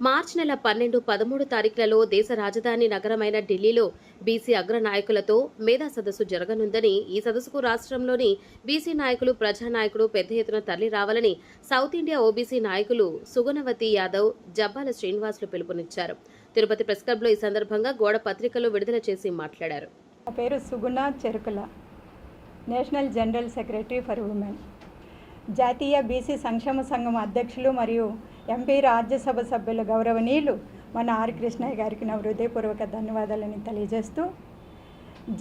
మార్చి నెల 12, 13 తారీఖులలో దేశ రాజధాని నగరమైన ఢిల్లీలో బీసీ అగ్ర నాయకులతో మేధా సదస్సు జరగనుందని, ఈ సదస్సుకు రాష్ట్రంలోని బీసీ నాయకులు, ప్రజానాయకుడు పెద్ద ఎత్తున తరలి రావాలని సౌత్ ఇండియా ఓబీసీ నాయకులు సుగుణవతి యాదవ్, జబ్బాల శ్రీనివాసులు పిలుపునిచ్చారు. తిరుపతి ప్రెస్ క్లబ్లో ఈ సందర్భంగా గోడ పత్రికలు విడుదల చేసి మాట్లాడారు. నా పేరు Suguna Cherukula, national general secretary for women. జాతీయ బీసీ సంక్షేమ సంఘం అధ్యక్షులు మరియు ఎంపీ రాజ్యసభ సభ్యులు గౌరవనీయులు మన ఆర్ కృష్ణయ్య గారికి నా హృదయపూర్వక ధన్యవాదాలని తెలియజేస్తూ,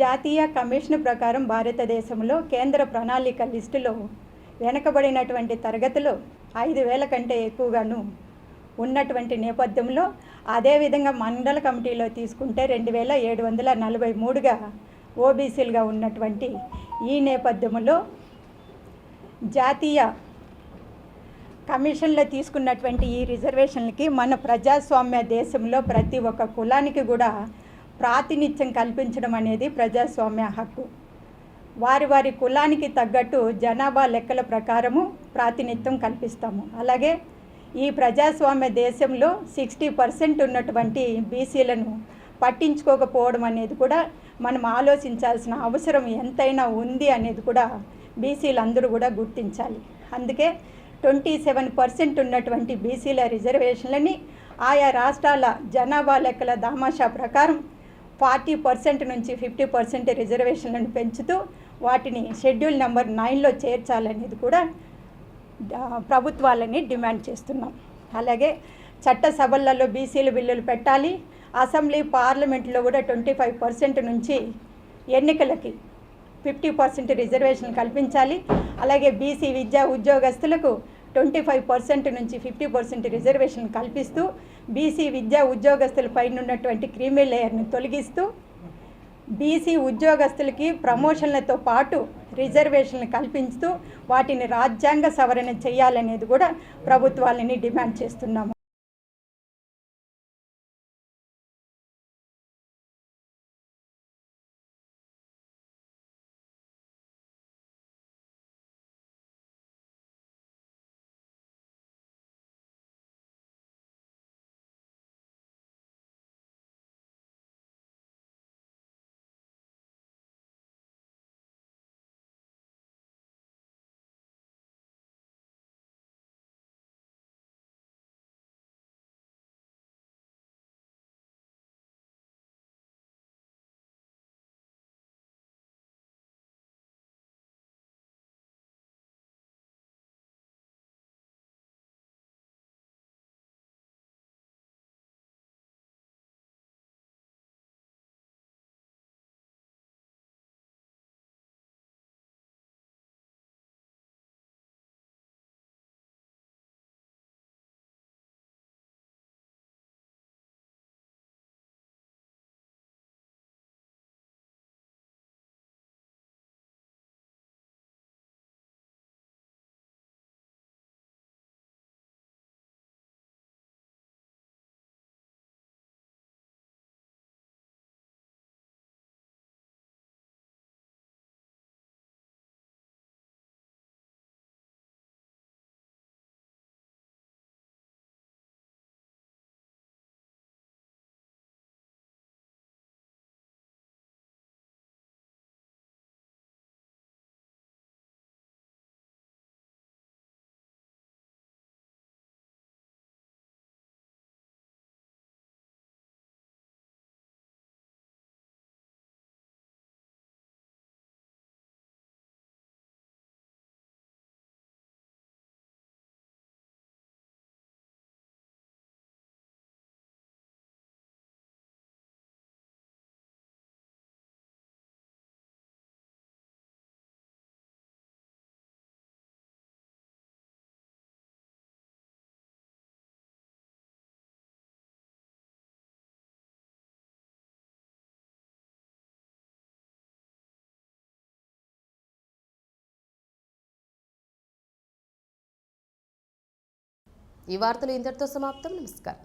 జాతీయ కమిషన్ ప్రకారం భారతదేశంలో కేంద్ర ప్రణాళిక లిస్టులో వెనుకబడినటువంటి తరగతులు 5,000 కంటే ఎక్కువగాను ఉన్నటువంటి నేపథ్యంలో, అదేవిధంగా మండల కమిటీలో తీసుకుంటే 2,743గా ఓబీసీలుగా ఉన్నటువంటి ఈ నేపథ్యంలో జాతీయ కమిషన్లో తీసుకున్నటువంటి ఈ రిజర్వేషన్లకి మన ప్రజాస్వామ్య దేశంలో ప్రతి ఒక్క కులానికి కూడా ప్రాతినిధ్యం కల్పించడం అనేది ప్రజాస్వామ్య హక్కు. వారి వారి కులానికి తగ్గట్టు జనాభా లెక్కల ప్రకారము ప్రాతినిధ్యం కల్పిస్తాము. అలాగే ఈ ప్రజాస్వామ్య దేశంలో 60% ఉన్నటువంటి బీసీలను పట్టించుకోకపోవడం అనేది కూడా మనం ఆలోచించాల్సిన అవసరం ఎంతైనా ఉంది అనేది కూడా బీసీలందరూ కూడా గుర్తించాలి. అందుకే 27% ఉన్నటువంటి బీసీల రిజర్వేషన్లని ఆయా రాష్ట్రాల జనాభా లెక్కల దామాషా ప్రకారం 40% నుంచి 50% రిజర్వేషన్లను పెంచుతూ వాటిని షెడ్యూల్ నెంబర్ 9లో చేర్చాలనేది కూడా ప్రభుత్వాలని డిమాండ్ చేస్తున్నాం. అలాగే చట్టసభలలో బీసీల బిల్లులు పెట్టాలి. అసెంబ్లీ, పార్లమెంట్లో కూడా 25% నుంచి ఎన్నికలకి 50% రిజర్వేషన్ కల్పించాలి. అలాగే బీసీ విద్యా ఉద్యోగస్తులకు 25% నుంచి 50% రిజర్వేషన్ కల్పిస్తూ బీసీ విద్యా ఉద్యోగస్తులపై ఉన్నటువంటి క్రీమీ లేయర్ను తొలగిస్తూ బీసీ ఉద్యోగస్తులకి ప్రమోషన్లతో పాటు రిజర్వేషన్లు కల్పిస్తూ వాటిని రాజ్యాంగ సవరణ చేయాలనేది కూడా ప్రభుత్వాలని డిమాండ్ చేస్తున్నాము. ఈ వార్తలు ఇంతటితో సమాప్తం. నమస్కారం.